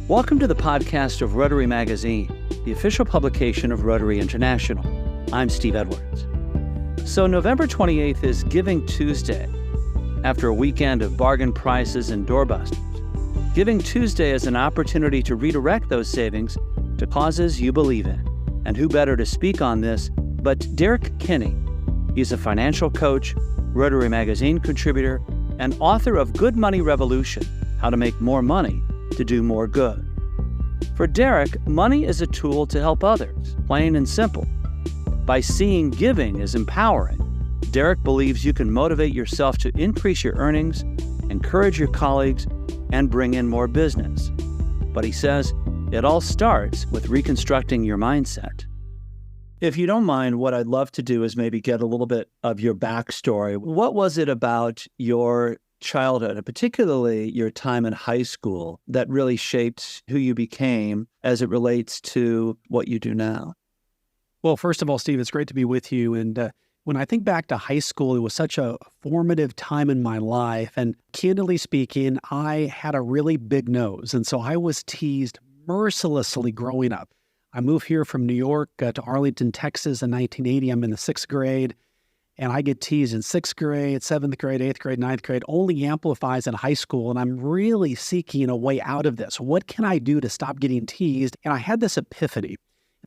Welcome to the podcast of Rotary Magazine, the official publication of Rotary International. I'm Steve Edwards. So November 28th is Giving Tuesday. After a weekend of bargain prices and doorbusters, Giving Tuesday is an opportunity to redirect those savings to causes you believe in. And who better to speak on this but Derek Kinney. He's a financial coach, Rotary Magazine contributor, and author of Good Money Revolution, How to Make More Money to Do More Good. For Derek, money is a tool to help others, plain and simple. By seeing giving as empowering, Derek believes you can motivate yourself to increase your earnings, encourage your colleagues, and bring in more business. But he says it all starts with reconstructing your mindset. If you don't mind, what I'd love to do is maybe get a little bit of your backstory. What was it about your childhood, and particularly your time in high school, that really shaped who you became as it relates to what you do now? Well, first of all, Steve, it's great to be with you. And when I think back to high school, it was such a formative time in my life. And candidly speaking, I had a really big nose. And so I was teased mercilessly growing up. I moved here from New York to Arlington, Texas in 1980. I'm in the sixth grade. And I get teased in sixth grade, seventh grade, eighth grade, ninth grade, only amplifies in high school. And I'm really seeking a way out of this. What can I do to stop getting teased? And I had this epiphany.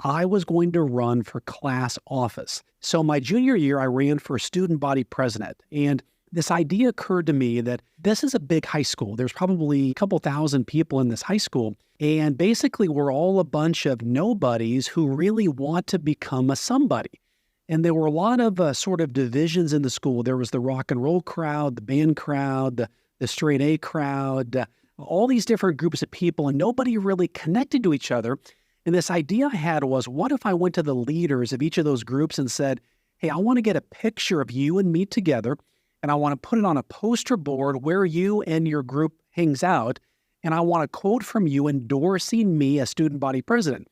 I was going to run for class office. So my junior year, I ran for student body president. And this idea occurred to me that this is a big high school. There's probably a couple thousand people in this high school. And basically, we're all a bunch of nobodies who really want to become a somebody. And there were a lot of sort of divisions in the school. There was the rock and roll crowd, the band crowd, the straight A crowd, all these different groups of people, and nobody really connected to each other. And this idea I had was, what if I went to the leaders of each of those groups and said, hey, I want to get a picture of you and me together, and I want to put it on a poster board where you and your group hangs out, and I want a quote from you endorsing me as student body president.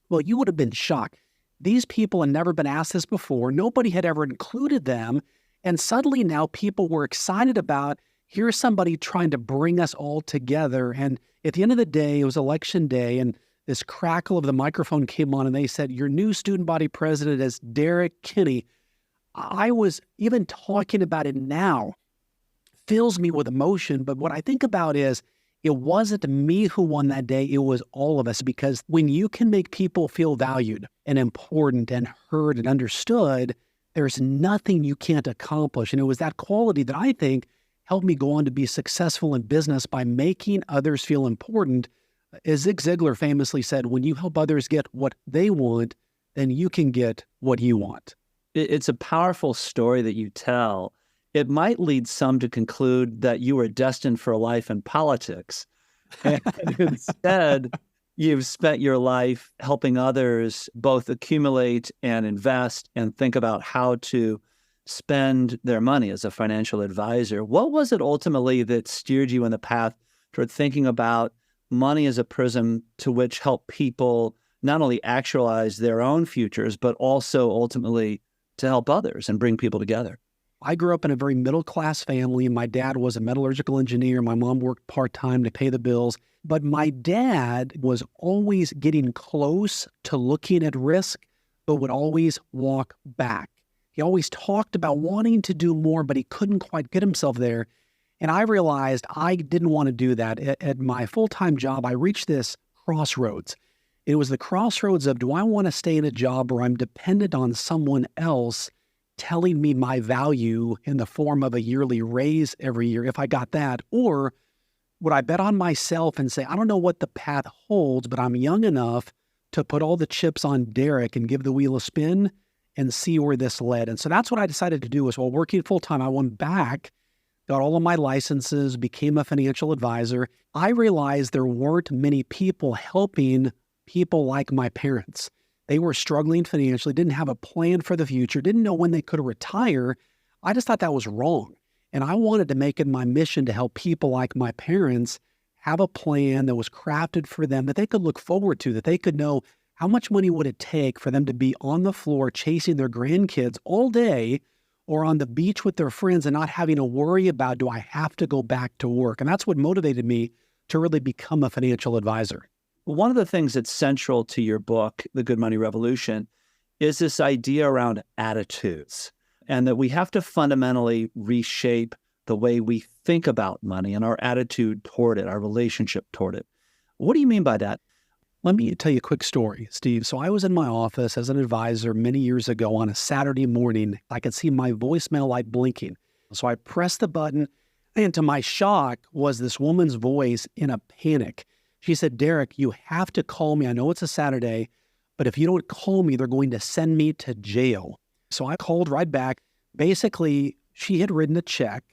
Well, you would have been shocked. These people had never been asked this before. Nobody had ever included them. And suddenly now people were excited about, here's somebody trying to bring us all together. And at the end of the day, it was election day, and this crackle of the microphone came on, and they said, your new student body president is Derek Kinney. I was even talking about it now, fills me with emotion. But what I think about is, it wasn't me who won that day. It was all of us, because when you can make people feel valued and important and heard and understood, there's nothing you can't accomplish. And it was that quality that I think helped me go on to be successful in business by making others feel important. As Zig Ziglar famously said, when you help others get what they want, then you can get what you want. It's a powerful story that you tell. It might lead some to conclude that you were destined for a life in politics. And instead, you've spent your life helping others both accumulate and invest and think about how to spend their money as a financial advisor. What was it ultimately that steered you in the path toward thinking about money as a prism to which help people not only actualize their own futures, but also ultimately to help others and bring people together? I grew up in a very middle-class family. My dad was a metallurgical engineer. My mom worked part-time to pay the bills. But my dad was always getting close to looking at risk, but would always walk back. He always talked about wanting to do more, but he couldn't quite get himself there. And I realized I didn't want to do that. At my full-time job, I reached this crossroads. It was the crossroads of, do I want to stay in a job where I'm dependent on someone else telling me my value in the form of a yearly raise every year if I got that? Or would I bet on myself and say, I don't know what the path holds, but I'm young enough to put all the chips on Derek and give the wheel a spin and see where this led? And so that's what I decided to do. Is while working full-time, I went back, got all of my licenses, became a financial advisor. I realized there weren't many people helping people like my parents. They were struggling financially, didn't have a plan for the future, didn't know when they could retire. I just thought that was wrong. And I wanted to make it my mission to help people like my parents have a plan that was crafted for them, that they could look forward to, that they could know how much money would it take for them to be on the floor chasing their grandkids all day, or on the beach with their friends and not having to worry about, do I have to go back to work? And that's what motivated me to really become a financial advisor. One of the things that's central to your book, The Good Money Revolution, is this idea around attitudes, and that we have to fundamentally reshape the way we think about money and our attitude toward it, our relationship toward it. What do you mean by that? Let me tell you a quick story, Steve. So I was in my office as an advisor many years ago on a Saturday morning. I could see my voicemail light blinking. So I pressed the button, and to my shock was this woman's voice in a panic. She said, "Derek, you have to call me. I know it's a Saturday, but if you don't call me, they're going to send me to jail." So I called right back. Basically, she had written a check,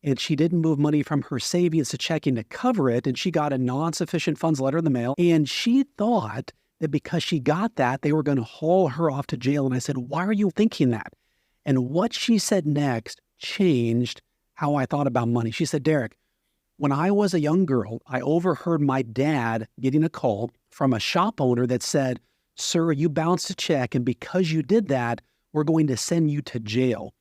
and she didn't move money from her savings to checking to cover it, and she got a non-sufficient funds letter in the mail, and she thought that because she got that, they were going to haul her off to jail. And I said, "Why are you thinking that?" And what she said next changed how I thought about money. She said, "Derek, when I was a young girl, I overheard my dad getting a call from a shop owner that said, 'Sir, you bounced a check, and because you did that, we're going to send you to jail.'"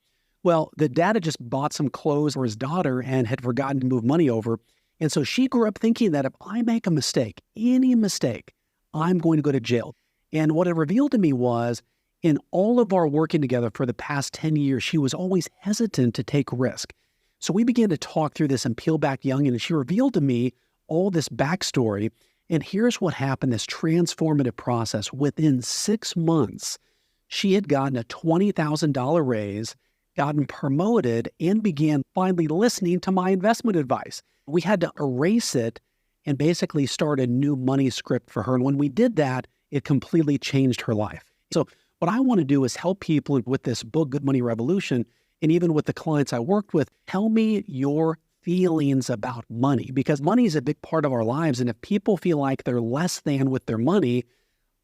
Well, the dad had just bought some clothes for his daughter and had forgotten to move money over. And so she grew up thinking that if I make a mistake, any mistake, I'm going to go to jail. And what it revealed to me was, in all of our working together for the past 10 years, she was always hesitant to take risk. So we began to talk through this and peel back the onion, and she revealed to me all this backstory. And here's what happened, this transformative process. Within 6 months, she had gotten a $20,000 raise, gotten promoted, and began finally listening to my investment advice. We had to erase it and basically start a new money script for her. And when we did that, it completely changed her life. So what I want to do is help people with this book, Good Money Revolution, and even with the clients I worked with, tell me your feelings about money, because money is a big part of our lives. And if people feel like they're less than with their money,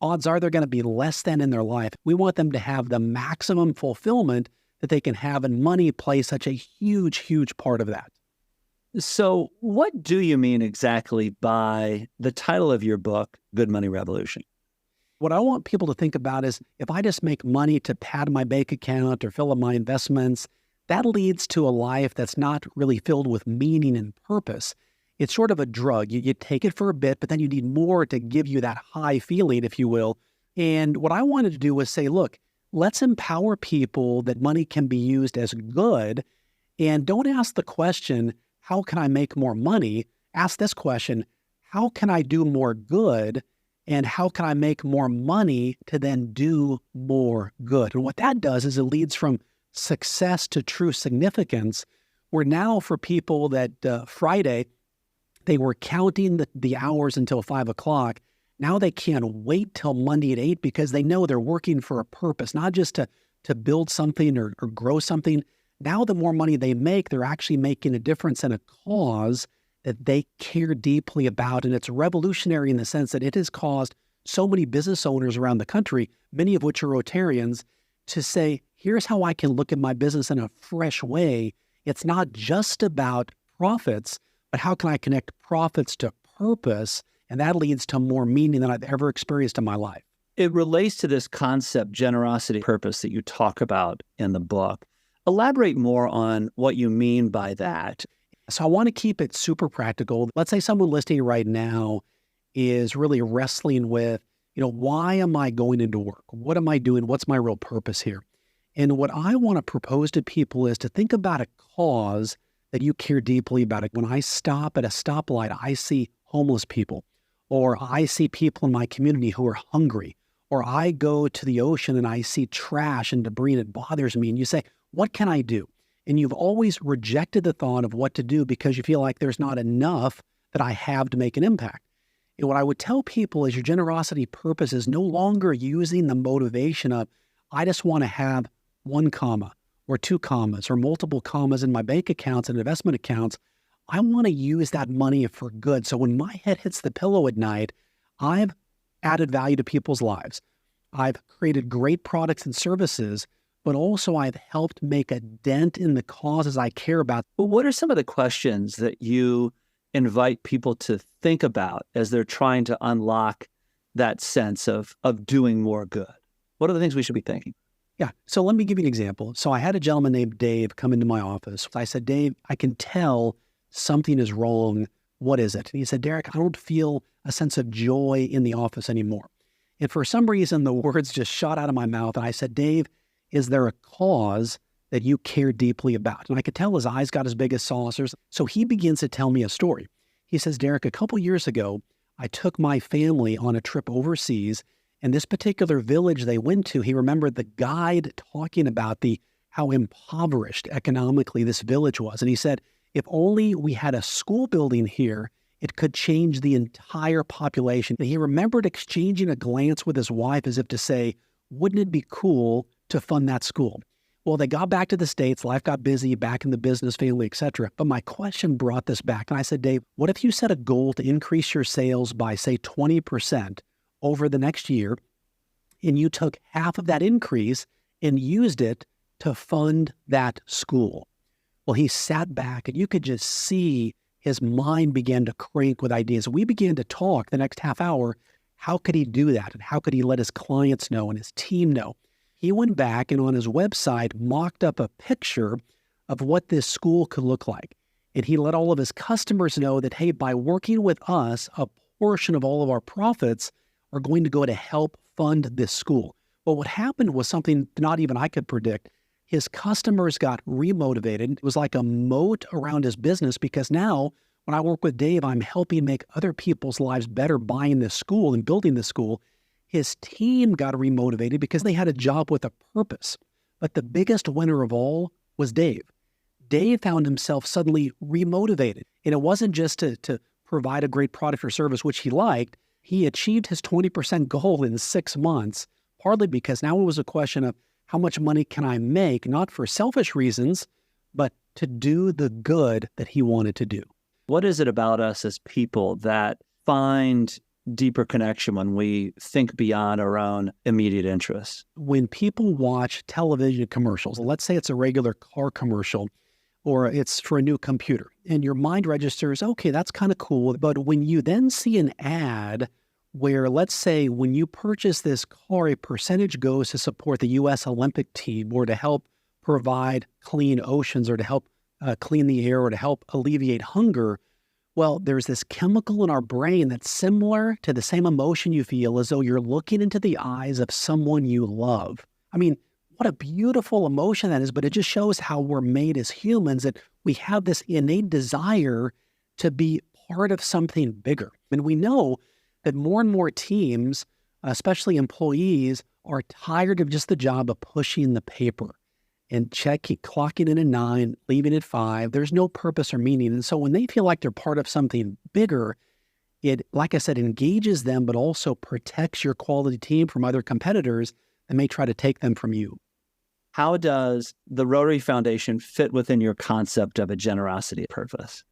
odds are they're going to be less than in their life. We want them to have the maximum fulfillment that they can have, and money plays such a huge, huge part of that. So what do you mean exactly by the title of your book, Good Money Revolution? What I want people to think about is, if I just make money to pad my bank account or fill up my investments, that leads to a life that's not really filled with meaning and purpose. It's sort of a drug. You take it for a bit, but then you need more to give you that high feeling, if you will. And what I wanted to do was say, look, let's empower people that money can be used as good, and don't ask the question, how can I make more money? Ask this question, how can I do more good? And how can I make more money to then do more good? And what that does is it leads from success to true significance, where now for people that Friday, they were counting the hours until 5 o'clock. Now they can't wait till Monday at 8 because they know they're working for a purpose, not just to build something or grow something. Now the more money they make, they're actually making a difference in a cause that they care deeply about. And it's revolutionary in the sense that it has caused so many business owners around the country, many of which are Rotarians, to say, here's how I can look at my business in a fresh way. It's not just about profits, but how can I connect profits to purpose? And that leads to more meaning than I've ever experienced in my life. It relates to this concept, generosity, purpose, that you talk about in the book. Elaborate more on what you mean by that. So I want to keep it super practical. Let's say someone listening right now is really wrestling with, why am I going into work? What am I doing? What's my real purpose here? And what I want to propose to people is to think about a cause that you care deeply about. When I stop at a stoplight, I see homeless people, or I see people in my community who are hungry, or I go to the ocean and I see trash and debris and it bothers me. And you say, what can I do? And you've always rejected the thought of what to do because you feel like there's not enough that I have to make an impact. And what I would tell people is your generosity purpose is no longer using the motivation of, I just want to have 1 comma or 2 commas or multiple commas in my bank accounts and investment accounts. I want to use that money for good. So when my head hits the pillow at night, I've added value to people's lives. I've created great products and services, but also I've helped make a dent in the causes I care about. But what are some of the questions that you invite people to think about as they're trying to unlock that sense of doing more good? What are the things we should be thinking? Yeah. So let me give you an example. So I had a gentleman named Dave come into my office. I said, Dave, I can tell something is wrong what is it? And he said, Derek, I don't feel a sense of joy in the office anymore. And for some reason, the words just shot out of my mouth. And I said, Dave, is there a cause that you care deeply about? And I could tell his eyes got as big as saucers. So he begins to tell me a story. He says, Derek, a couple years ago, I took my family on a trip overseas, and this particular village they went to, he remembered the guide talking about how impoverished economically this village was. And he said, if only we had a school building here, it could change the entire population. And he remembered exchanging a glance with his wife as if to say, wouldn't it be cool to fund that school? Well, they got back to the States, life got busy, back in the business, family, etc. But my question brought this back. And I said, Dave, what if you set a goal to increase your sales by, say, 20% over the next year, and you took half of that increase and used it to fund that school? Well, he sat back, and you could just see his mind began to crank with ideas. We began to talk the next half hour. How could he do that? And how could he let his clients know and his team know? He went back and on his website mocked up a picture of what this school could look like. And he let all of his customers know that, hey, by working with us, a portion of all of our profits are going to go to help fund this school. Well, what happened was something not even I could predict. His customers got remotivated. It was like a moat around his business, because now when I work with Dave, I'm helping make other people's lives better buying this school and building this school. His team got remotivated because they had a job with a purpose. But the biggest winner of all was Dave. Dave found himself suddenly remotivated. And it wasn't just to provide a great product or service, which he liked. He achieved his 20% goal in 6 months, partly because now it was a question of how much money can I make, not for selfish reasons, but to do the good that he wanted to do. What is it about us as people that find deeper connection when we think beyond our own immediate interests? When people watch television commercials, let's say it's a regular car commercial or it's for a new computer, and your mind registers, okay, that's kind of cool. But when you then see an ad where, let's say, when you purchase this car, a percentage goes to support the U.S. Olympic team or to help provide clean oceans or to help clean the air or to help alleviate hunger. Well, there's this chemical in our brain that's similar to the same emotion you feel as though you're looking into the eyes of someone you love. I mean, what a beautiful emotion that is, but it just shows how we're made as humans, that we have this innate desire to be part of something bigger. And we know that more and more teams, especially employees, are tired of just the job of pushing the paper and clocking in at 9, leaving at 5. There's no purpose or meaning. And so when they feel like they're part of something bigger, it, like I said, engages them, but also protects your quality team from other competitors that may try to take them from you. How does the Rotary Foundation fit within your concept of a generosity purpose?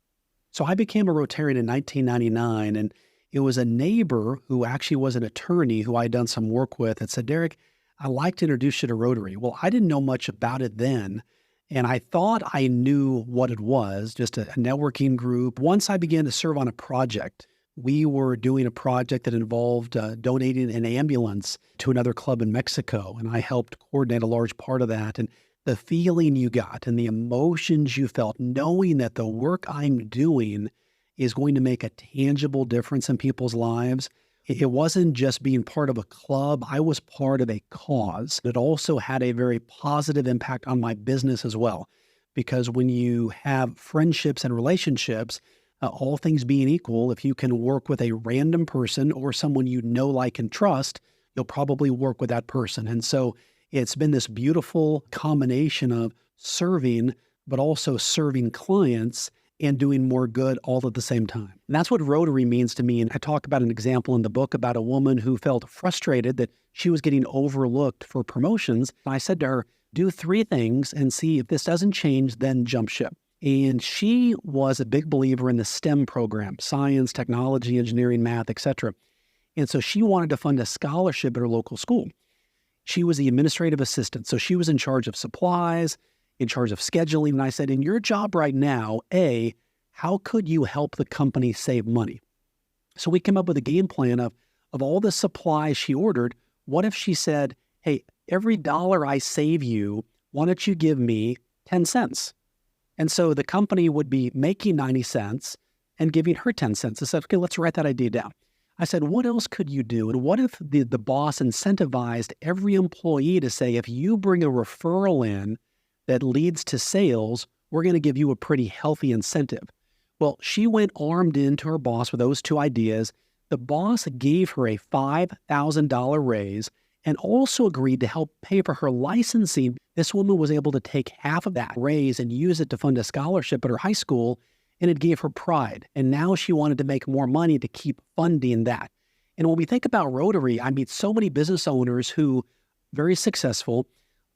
So I became a Rotarian in 1999, and it was a neighbor who actually was an attorney who I had done some work with that said, Derek, I'd like to introduce you to Rotary. Well, I didn't know much about it then, and I thought I knew what it was, just a networking group. Once I began to serve on a project, we were doing a project that involved donating an ambulance to another club in Mexico, and I helped coordinate a large part of that. And the feeling you got and the emotions you felt, knowing that the work I'm doing is going to make a tangible difference in people's lives. It wasn't just being part of a club. I was part of a cause. It also had a very positive impact on my business as well, because when you have friendships and relationships, all things being equal, if you can work with a random person or someone you know, like, and trust, you'll probably work with that person. And so it's been this beautiful combination of serving, but also serving clients and doing more good all at the same time. And that's what Rotary means to me. And I talk about an example in the book about a woman who felt frustrated that she was getting overlooked for promotions. And I said to her, do 3 things and see if this doesn't change, then jump ship. And she was a big believer in the STEM program, science, technology, engineering, math, etc. And so she wanted to fund a scholarship at her local school. She was the administrative assistant. So she was in charge of supplies, in charge of scheduling. And I said, in your job right now, A, how could you help the company save money? So we came up with a game plan of all the supplies she ordered. What if she said, hey, every $1 I save you, why don't you give me 10 cents? And so the company would be making 90 cents, and giving her 10 cents. I said, okay, let's write that idea down. I said, what else could you do? And what if the boss incentivized every employee to say, if you bring a referral in that leads to sales, we're going to give you a pretty healthy incentive. Well, she went armed into her boss with those two ideas. The boss gave her a $5,000 raise and also agreed to help pay for her licensing. This woman was able to take half of that raise and use it to fund a scholarship at her high school, and it gave her pride. And now she wanted to make more money to keep funding that. And when we think about Rotary, I meet so many business owners who very successful,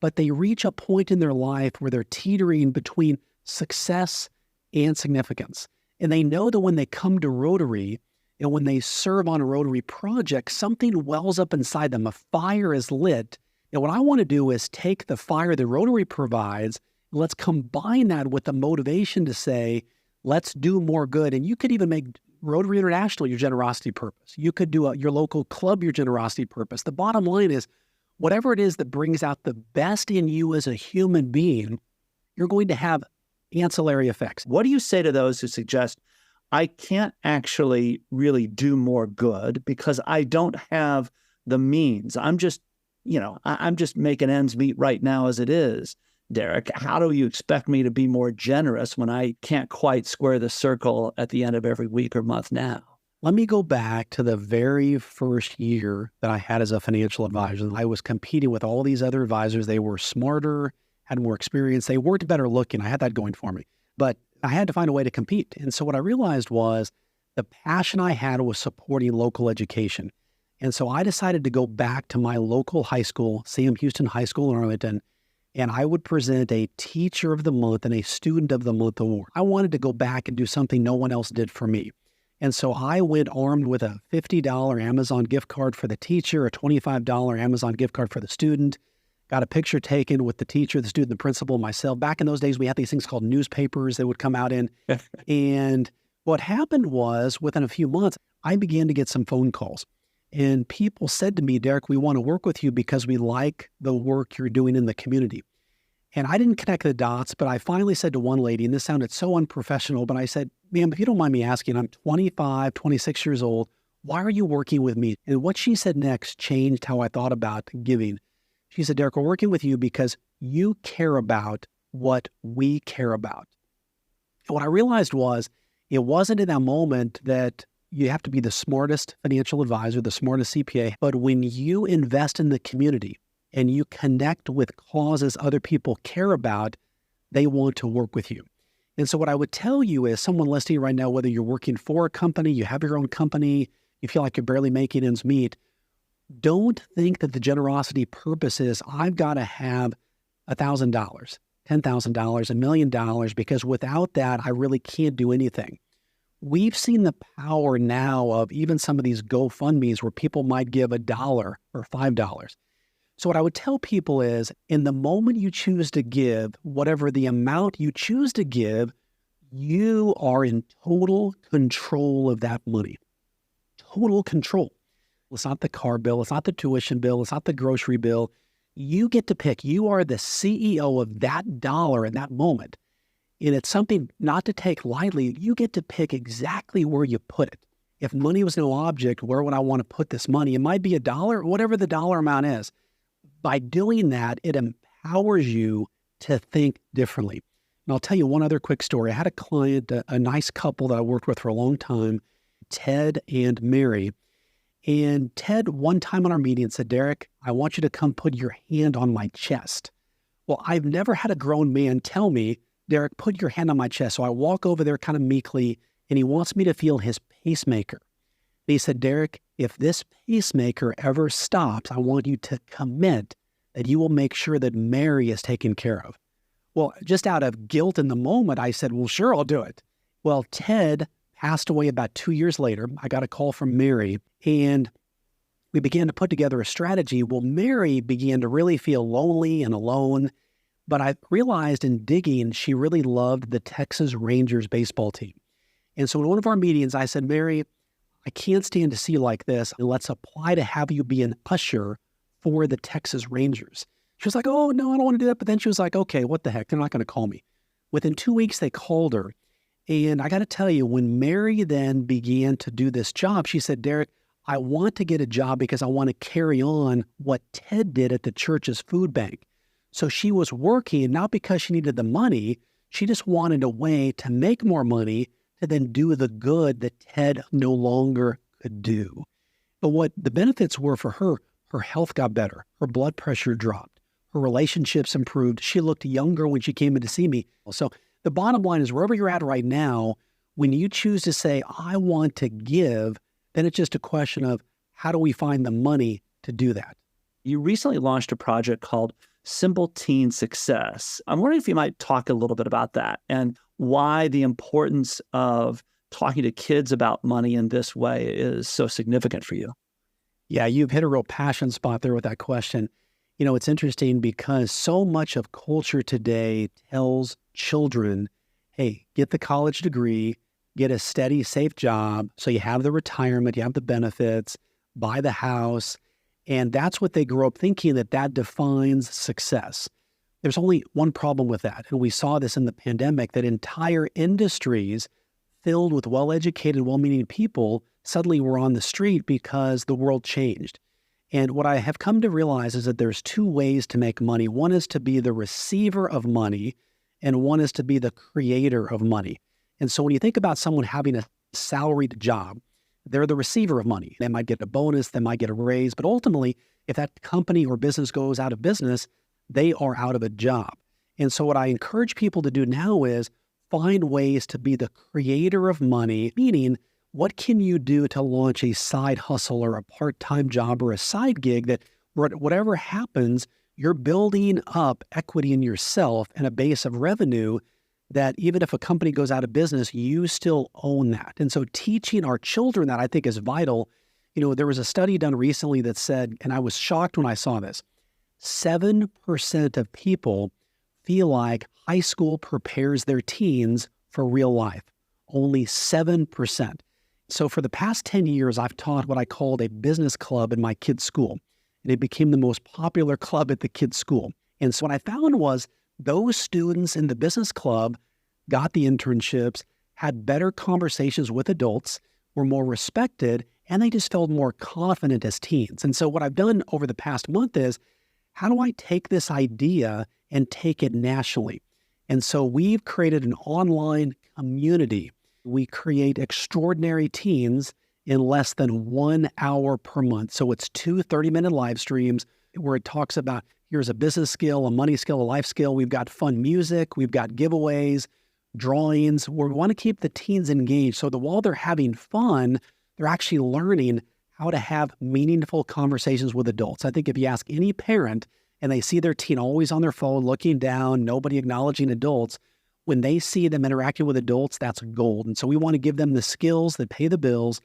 but they reach a point in their life where they're teetering between success and significance. And they know that when they come to Rotary and when they serve on a Rotary project, something wells up inside them. A fire is lit. And what I want to do is take the fire that Rotary provides, let's combine that with the motivation to say, let's do more good. And you could even make Rotary International your generosity purpose. You could do your local club your generosity purpose. The bottom line is, whatever it is that brings out the best in you as a human being, you're going to have ancillary effects. What do you say to those who suggest, I can't actually really do more good because I don't have the means? I'm just, I'm just making ends meet right now as it is. Derek, how do you expect me to be more generous when I can't quite square the circle at the end of every week or month now? Let me go back to the very first year that I had as a financial advisor. I was competing with all these other advisors. They were smarter, had more experience. They weren't better looking. I had that going for me. But I had to find a way to compete. And so what I realized was the passion I had was supporting local education. And so I decided to go back to my local high school, Sam Houston High School in Arlington, and I would present a Teacher of the Month and a Student of the Month award. I wanted to go back and do something no one else did for me. And so I went armed with a $50 Amazon gift card for the teacher, a $25 Amazon gift card for the student, got a picture taken with the teacher, the student, the principal, myself. Back in those days, we had these things called newspapers that would come out in. And what happened was, within a few months, I began to get some phone calls. And people said to me, Derek, we want to work with you because we like the work you're doing in the community. And I didn't connect the dots, but I finally said to one lady, and this sounded so unprofessional, but I said, ma'am, if you don't mind me asking, I'm 25, 26 years old. Why are you working with me? And what she said next changed how I thought about giving. She said, Derek, we're working with you because you care about what we care about. And what I realized was, it wasn't in that moment that you have to be the smartest financial advisor, the smartest CPA, but when you invest in the community and you connect with causes other people care about, they want to work with you. And so what I would tell you is, someone listening right now, whether you're working for a company, you have your own company, you feel like you're barely making ends meet, don't think that the generosity purpose is, I've got to have $1,000, $10,000, $1 million, because without that, I really can't do anything. We've seen the power now of even some of these GoFundMes where people might give $1 or $5. So what I would tell people is, in the moment you choose to give, whatever the amount you choose to give, you are in total control of that money. Total control. It's not the car bill. It's not the tuition bill. It's not the grocery bill. You get to pick. You are the CEO of that dollar in that moment. And it's something not to take lightly. You get to pick exactly where you put it. If money was no object, where would I want to put this money? It might be $1, whatever the dollar amount is. By doing that, it empowers you to think differently. And I'll tell you one other quick story. I had a client, a nice couple that I worked with for a long time, Ted and Mary. And Ted, one time on our meeting, said, Derek, I want you to come put your hand on my chest. Well, I've never had a grown man tell me, Derek, put your hand on my chest. So I walk over there kind of meekly, and he wants me to feel his pacemaker. And he said, Derek, if this pacemaker ever stops, I want you to commit that you will make sure that Mary is taken care of. Well, just out of guilt in the moment, I said, well, sure, I'll do it. Well, Ted passed away about 2 years later. I got a call from Mary, and we began to put together a strategy. Well, Mary began to really feel lonely and alone, but I realized in digging, she really loved the Texas Rangers baseball team. And so in one of our meetings, I said, Mary, I can't stand to see you like this, and let's apply to have you be an usher for the Texas Rangers. She was like, oh, no, I don't want to do that. But then she was like, okay, what the heck? They're not going to call me. Within 2 weeks, they called her. And I got to tell you, when Mary then began to do this job, she said, Derek, I want to get a job because I want to carry on what Ted did at the church's food bank. So she was working not because she needed the money. She just wanted a way to make more money to then do the good that Ted no longer could do. But what the benefits were for her health got better. Her blood pressure dropped. Her relationships improved. She looked younger when she came in to see me. So the bottom line is wherever you're at right now, when you choose to say, I want to give, then it's just a question of how do we find the money to do that? You recently launched a project called Simple Teen Success. I'm wondering if you might talk a little bit about that and why the importance of talking to kids about money in this way is so significant for you. Yeah, you've hit a real passion spot there with that question. It's interesting because so much of culture today tells children, hey, get the college degree, get a steady, safe job, so you have the retirement, you have the benefits, buy the house. And that's what they grow up thinking, that defines success. There's only one problem with that. And we saw this in the pandemic, that entire industries filled with well-educated, well-meaning people suddenly were on the street because the world changed. And what I have come to realize is that there's two ways to make money. One is to be the receiver of money, and one is to be the creator of money. And so when you think about someone having a salaried job, they're the receiver of money. They might get a bonus, they might get a raise, but ultimately, if that company or business goes out of business, they are out of a job. And so what I encourage people to do now is find ways to be the creator of money, meaning what can you do to launch a side hustle or a part-time job or a side gig that whatever happens, you're building up equity in yourself and a base of revenue that even if a company goes out of business, you still own that. And so teaching our children that I think is vital. There was a study done recently that said, and I was shocked when I saw this, 7% of people feel like high school prepares their teens for real life. Only 7%. So for the past 10 years, I've taught what I called a business club in my kids' school. And it became the most popular club at the kids' school. And so what I found was those students in the business club got the internships, had better conversations with adults, were more respected, and they just felt more confident as teens. And so what I've done over the past month is, how do I take this idea and take it nationally? And so we've created an online community. We create extraordinary teens in less than 1 hour per month. So it's 2 30-minute live streams where it talks about, here's a business skill, a money skill, a life skill. We've got fun music. We've got giveaways, drawings. We want to keep the teens engaged so that while they're having fun, they're actually learning how to have meaningful conversations with adults. I think if you ask any parent and they see their teen always on their phone, looking down, nobody acknowledging adults, when they see them interacting with adults, that's gold. And so we want to give them the skills that pay the bills,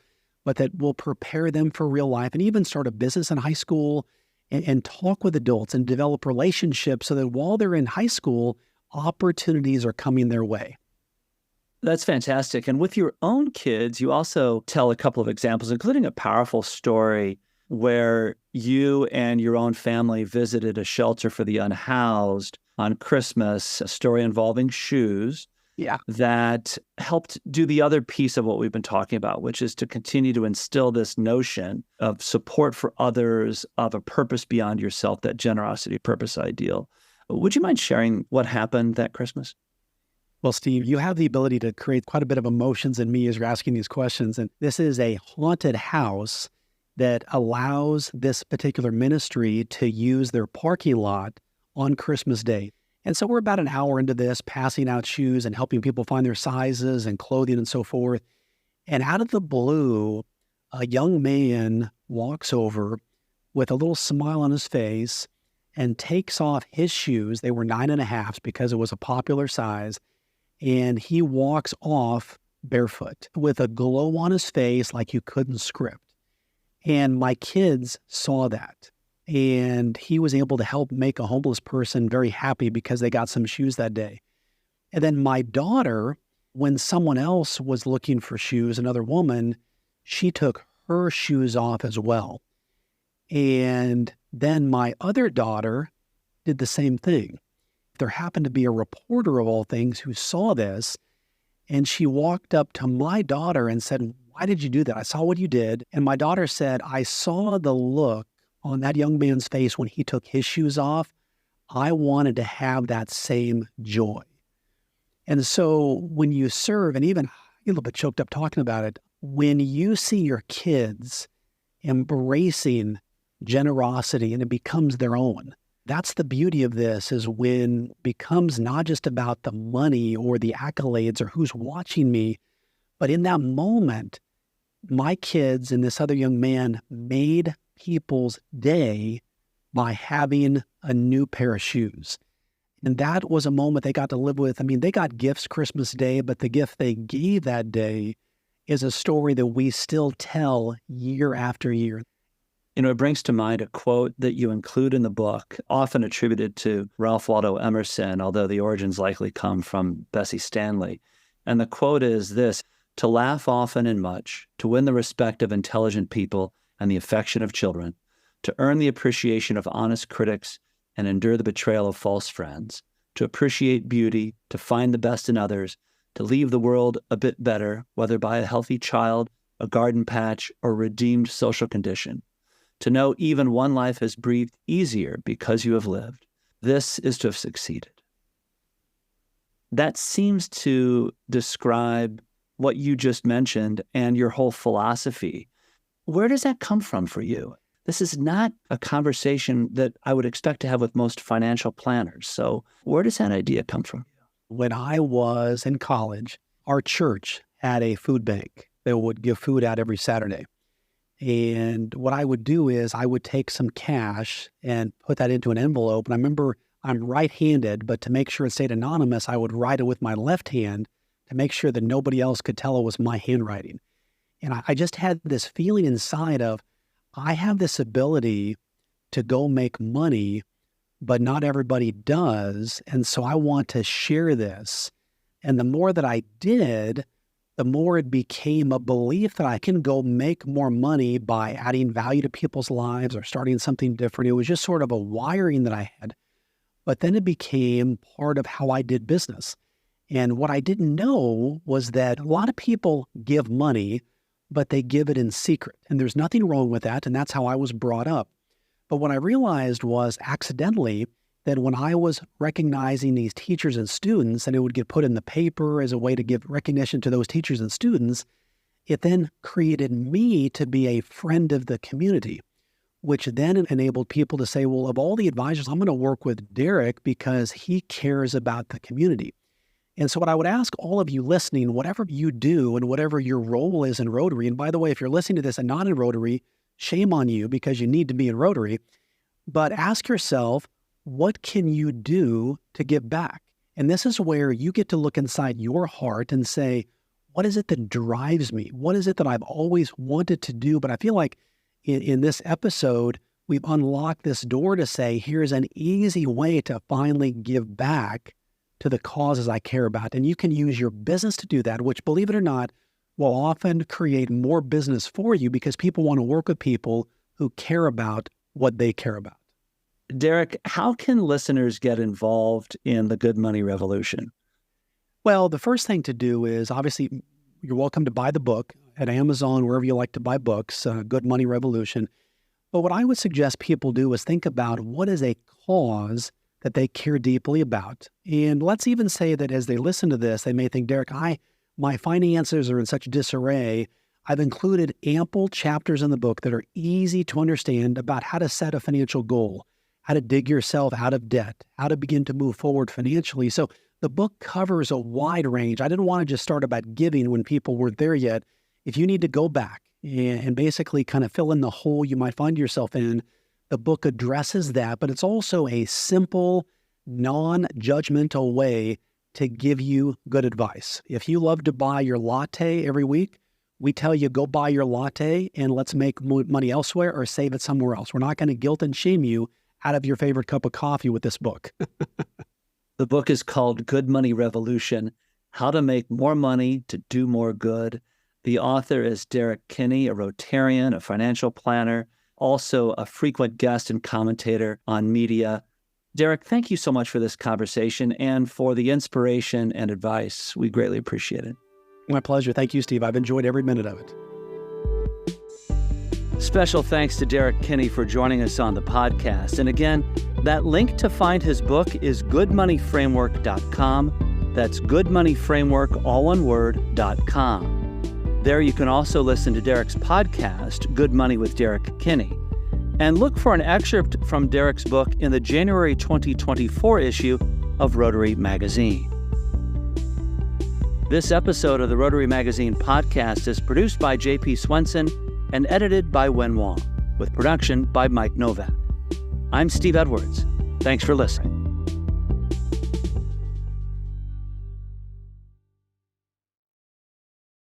but that will prepare them for real life and even start a business in high school and talk with adults and develop relationships so that while they're in high school, opportunities are coming their way. That's fantastic. And with your own kids, you also tell a couple of examples, including a powerful story where you and your own family visited a shelter for the unhoused on Christmas, a story involving shoes. Yeah. That helped do the other piece of what we've been talking about, which is to continue to instill this notion of support for others, of a purpose beyond yourself, that generosity purpose ideal. Would you mind sharing what happened that Christmas? Well, Steve, you have the ability to create quite a bit of emotions in me as you're asking these questions. And this is a haunted house that allows this particular ministry to use their parking lot on Christmas Day. And so we're about an hour into this, passing out shoes and helping people find their sizes and clothing and so forth. And out of the blue, a young man walks over with a little smile on his face and takes off his shoes. They were 9.5s because it was a popular size. And he walks off barefoot with a glow on his face like you couldn't script. And my kids saw that. And he was able to help make a homeless person very happy because they got some shoes that day. And then my daughter, when someone else was looking for shoes, another woman, she took her shoes off as well. And then my other daughter did the same thing. There happened to be a reporter of all things who saw this. And she walked up to my daughter and said, "Why did you do that? I saw what you did." And my daughter said, "I saw the look on that young man's face when he took his shoes off. I wanted to have that same joy." And so when you serve, and even I get a little bit choked up talking about it, when you see your kids embracing generosity and it becomes their own, that's the beauty of this, is when it becomes not just about the money or the accolades or who's watching me, but in that moment, my kids and this other young man made people's day by having a new pair of shoes. And that was a moment they got to live with. I mean, they got gifts Christmas Day, but the gift they gave that day is a story that we still tell year after year. You know, it brings to mind a quote that you include in the book, often attributed to Ralph Waldo Emerson, although the origins likely come from Bessie Stanley. And the quote is this: "To laugh often and much, to win the respect of intelligent people and the affection of children, to earn the appreciation of honest critics and endure the betrayal of false friends, to appreciate beauty, to find the best in others, to leave the world a bit better, whether by a healthy child, a garden patch, or redeemed social condition. To know even one life has breathed easier because you have lived. This is to have succeeded." That seems to describe what you just mentioned and your whole philosophy. Where does that come from for you? This is not a conversation that I would expect to have with most financial planners. So where does that idea come from? When I was in college, our church had a food bank that would give food out every Saturday. And what I would do is I would take some cash and put that into an envelope. And I remember I'm right-handed, but to make sure it stayed anonymous, I would write it with my left hand to make sure that nobody else could tell it was my handwriting. And I just had this feeling inside of, I have this ability to go make money, but not everybody does. And so I want to share this. And the more that I did, the more it became a belief that I can go make more money by adding value to people's lives or starting something different. It was just sort of a wiring that I had. But then it became part of how I did business. And what I didn't know was that a lot of people give money, but they give it in secret. And there's nothing wrong with that. And that's how I was brought up. But what I realized was accidentally that when I was recognizing these teachers and students, and it would get put in the paper as a way to give recognition to those teachers and students, it then created me to be a friend of the community, which then enabled people to say, well, of all the advisors, I'm going to work with Derek because he cares about the community. And so what I would ask all of you listening, whatever you do and whatever your role is in Rotary, and by the way, if you're listening to this and not in Rotary, shame on you because you need to be in Rotary, but ask yourself, what can you do to give back? And this is where you get to look inside your heart and say, what is it that drives me? What is it that I've always wanted to do? But I feel like in this episode, we've unlocked this door to say, here's an easy way to finally give back to the causes I care about. And you can use your business to do that, which, believe it or not, will often create more business for you because people want to work with people who care about what they care about. Derek, how can listeners get involved in the Good Money Revolution? Well, the first thing to do is, obviously, you're welcome to buy the book at Amazon, wherever you like to buy books, Good Money Revolution. But what I would suggest people do is think about what is a cause that they care deeply about. And let's even say that as they listen to this, they may think, Derek, my finances are in such disarray. I've included ample chapters in the book that are easy to understand about how to set a financial goal, how to dig yourself out of debt, how to begin to move forward financially. So the book covers a wide range. I didn't want to just start about giving when people weren't there yet. If you need to go back and basically kind of fill in the hole you might find yourself in, the book addresses that, but it's also a simple, non-judgmental way to give you good advice. If you love to buy your latte every week, we tell you go buy your latte and let's make money elsewhere or save it somewhere else. We're not going to guilt and shame you out of your favorite cup of coffee with this book. The book is called Good Money Revolution, How to Make More Money to Do More Good. The author is Derek Kinney, a Rotarian, a financial planner, also a frequent guest and commentator on media. Derek, thank you so much for this conversation and for the inspiration and advice. We greatly appreciate it. My pleasure. Thank you, Steve. I've enjoyed every minute of it. Special thanks to Derek Kinney for joining us on the podcast. And again, that link to find his book is goodmoneyframework.com. That's goodmoneyframework, all one word.com. There you can also listen to Derek's podcast, Good Money with Derek Kinney, and look for an excerpt from Derek's book in the January 2024 issue of Rotary Magazine. This episode of the Rotary Magazine podcast is produced by J.P. Swenson and edited by Wen Wong, with production by Mike Novak. I'm Steve Edwards. Thanks for listening.